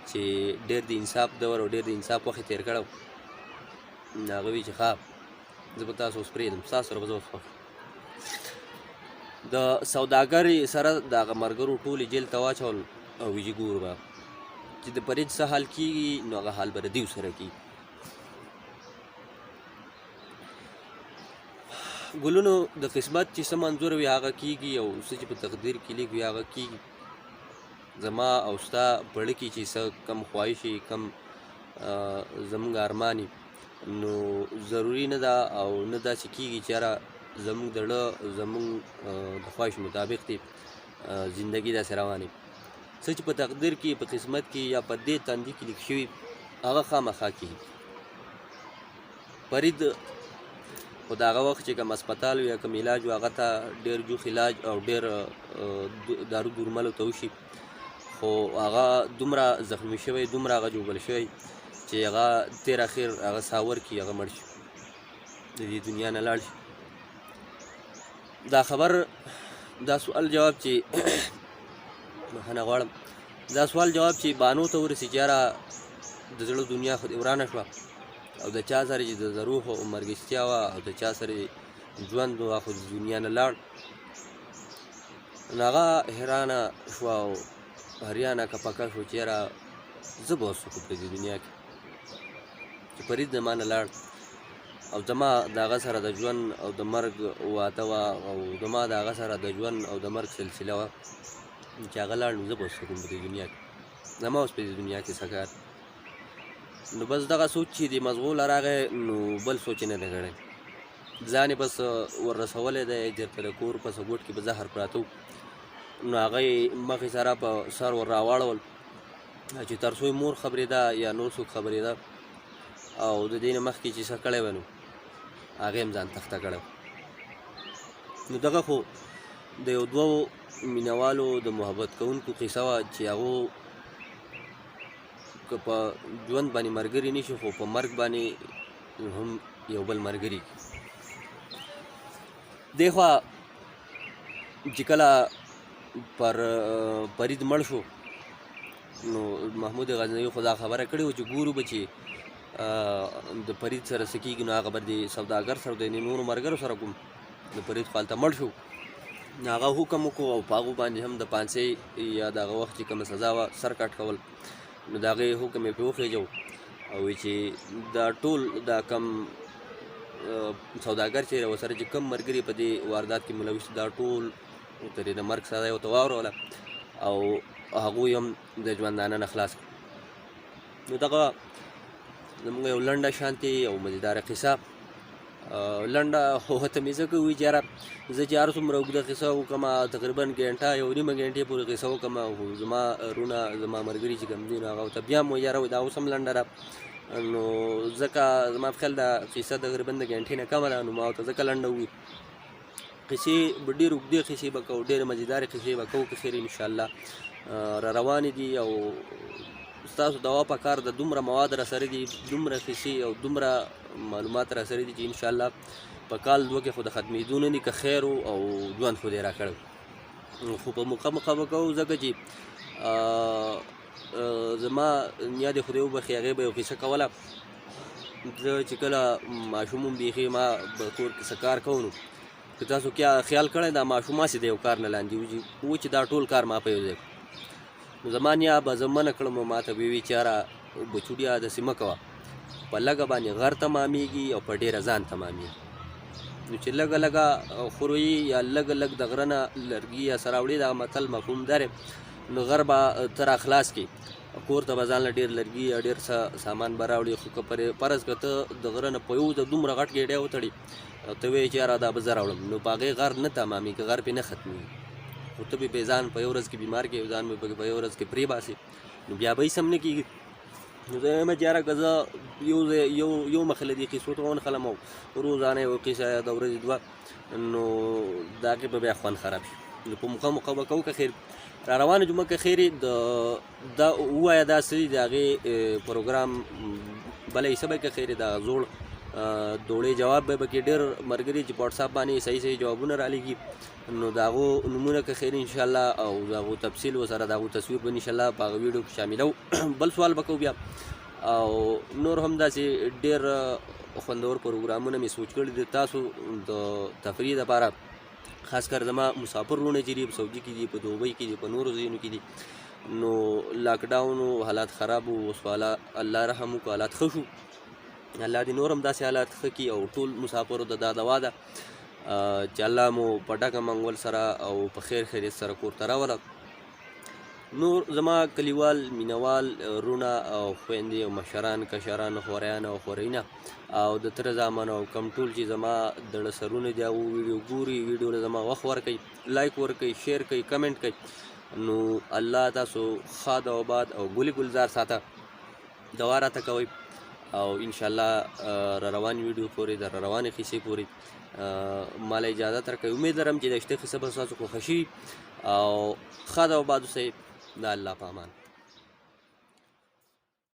Speaker 1: چې ډېر د انصاف دور او ډېر د انصاف وخت یې تېر کړی و. هغه وایي چې ښه زه به تاسو اوس پرېږدم، ستاسو سره به زه اوس خوښ د سوداګر سره د هغه ملګرو ټولې جیل ته واچول او ویجې ګورو به چې د فرید څه حال کېږي نو هغه حال به د دوی سره کېږي. ګلونو د قسمت چې څه منظور وي هغه کېږي، او څه چې په تقدیر کې لیک وي هغه کېږي. زما او ستا پړه کې چې څه کم خواهشي کم زموږ ارماني نو ضروري نه ده او نه داسې کېږي چې یاره زموږ د زړه زموږ د خواهش مطابق دې زندګي داسې روانې. څه چې په تقدیر کې په قسمت کې یا په دې تندي کې لیک شوي هغه خامخا کېږي. فرید خو د هغه وخت چې کوم هسپتال و یا کوم علاج و هغه ته ډېر جوخ علاج او ډېر دارو درملو ته وشي، خو هغه دومره زخمي شوی، دومره هغه جوړ شوی چې هغه تېر اخر هغه ساور کړي، هغه مړ شي، د دې دنیا نه لاړ شي. دا خبر دا سوال جواب چې بخښنه غواړم، دا سوال جواب چې بانو ته ورسي چې یاره د زړه دنیا خو دې ورانه شوه او د چا سره چې د روح او مرګستیا وه او د چا سره ژوند وه خو د دنیا نه لاړ. نو هغه حیرانه شوه او حریانه کپکه شو چې یاره زه به اوس وکړم په دې دنیا کې چې فرید زما نه لاړ او زما د هغه سره د ژوند او د مرګ واده وه او زما د هغه سره د ژوند او د مرګ سلسله وه. چې هغه لاړ نو زه به اوس څه کوم په دې دنیا کې زما اوس په دې دنیا کې څه کار نو بس دغه سوچ چې د مزغوله راغی نو بل سوچ یې نه دی کړی ځان یې بس ور رسولی دی چېرته د کور په ګوټ کې به زهر پراته وو نو هغه یې مخې سره په سر ور راواړول چې تر څو مور خبرېده یا نور څوک خبرېده او د دې نه مخکې چې څه کړی وی نو هغه یې هم ځان تخته کړی نو دغه خو د یو دوو مینهوالو د محبت کوونکو قصه وه چې هغو که په ژوند باندې ملګري نه شي خو په مرګ باندې هم یو بل ملګري دې خوا چې کله پر فرید مړ شو نو محمود غزنوي خو دا خبره کړې وه چې ګورو به چې د فرید سره څه کېږي نو هغه به د سوداګر سره د نورو ملګرو سره کوم د فرید خو هلته مړ شو نو هغه حکم وکړو او په هغو باندې هم د پانسۍ یا د هغه وخت چې کومه سزا وه سر کټ کول نو د هغې حکم یې پرې وخېجو او وایي چې دا ټول دا کم سوداګر چې ورسره چې کم ملګري په دې واردات کې ملوث دا ټول ترې د مرګ سزا یې ورته واوروله او هغوی هم د ژوندانه نه خلاص کړو نو دغه زموږ یو لنډه شانتې او مزیداره قصه لنډه خو ته مې ځکه وایي چې یاره زه چې هر څومره اوږده قصه وکړم تقریبا ګنټه یو نیمه ګنټې پورې قصه وکړم خو زما رونه زما ملګري چې کوم دي نو هغه ورته بیا هم وایي یاره دا اوس هم لنډه ده نو ځکه زما په خیال دا قصه تقریبا د ګنټې نه کمه ده نو ما ورته ځکه لنډه ووایي قصې به ډېرې اوږدې قصې به کوو ډېرې مزیدارې قصې به کوو که خیر انشاءالله را روانې دي او ستاسو دوا په کار د دومره مواد را سره دي دومره قصې او دومره معلومات را سره دي چې انشاءالله په کال دوه کې خو د ختمېدو نه دي که خیر او ژوند خو دې را کړی خو په موقع به کوو ځکه چې زما نیا دې خدای وبخي هغې به یو قصه کوله زه چې کله ماشوم وم بیخي ما به کور کې څه کار کوو نو که تاسو خیال کړی دا ماشوم هسې د یو کار نه لاندې و چې دا ټول کار ما په یو ځای نو زما نیا به زه منع کړم ما ته به وي چې یاره بچوډیا داسې مه کوه په لږه باندې غر تمامېږي او په ډېره ځان تمامېږي نو چې لږه لږه خوري یا لږه لږ د غره نه لرګي یا سراوړي دا متل مفهوم در نو غر به ته را خلاص کړي کور ته به ځان له ډېر لرګي یا ډېر څه سامان به راوړي خو که فرض که ته د غره نه په یو د دومره غټ ګېډۍ وتړي او ته وایې چې یاره دا به زه راوړم نو په هغې غر نه تمامېږي غر پرې نه ختمېږي خو ته به ځان په یو ورځ کې بیمار کړې ځان به په یو ورځ کې پرېباسې نو بیا به یې سم نه کېږي نو زه وایم چې یاره که زه یو مخې له دې قیصو ته ونښلم او روزانه یوه قیصه یا د ورځې دوه نو د هغې به بیا خوند خراب شي نو په موقع به کوو که خیر را روانه جمعه که خیر دا ووایه دا څه دي د هغې پروګرام بله حصه به که خیر د زوړ دوړې جواب به پکې ډېر ملګري چې په واټساپ باندې صحیح جوابونه رالیږي نو د هغو نومونه که خیر انشاءالله او د هغو تفصیل ورسره د هغو تصویر به انشاءالله په هغه ویډیو کې شاملو بل سوال به کوو بیا او نور هم داسې ډېر خوندور پروګرامونه مې سوچ کړي دي تاسو د تفریح دپاره خاص کر زما مسافر وروڼه چې دي په سعودي کې دي په دوبۍ کې دي په نورو ځایونو کې دي نو لاکډاون حالات خراب وو اوس الله رحم وکړو حالات ښه شو الله دې نور هم داسې حالات ښه کړي او ټول مسافرو ته دا دوا ده چې الله مو په ډکه منګول سره او په خیر خیریت سره کور ته راوله نور زما کلیوال مینوال رونه او خویندې او مشران کشران خوریان او خورینه او د تره زامن او کم ټول چې زما دړه سرونه دي هغو ویډیو ګوري ویډیو له زما وخت ورکوي لایک ورکوي شیر کوي کمنټ کوي نو الله تاسو ښاد او آباد او ګلي ګلزار ساته دوا راته کوئ او انشاءالله را روان ویډیو پورې د را روانې قصې پورې ماله اجازت راکوي امید لرم چې د شته قصه به ستاسو خوښه شي او ښاد او آباد اوسئ د الله په امان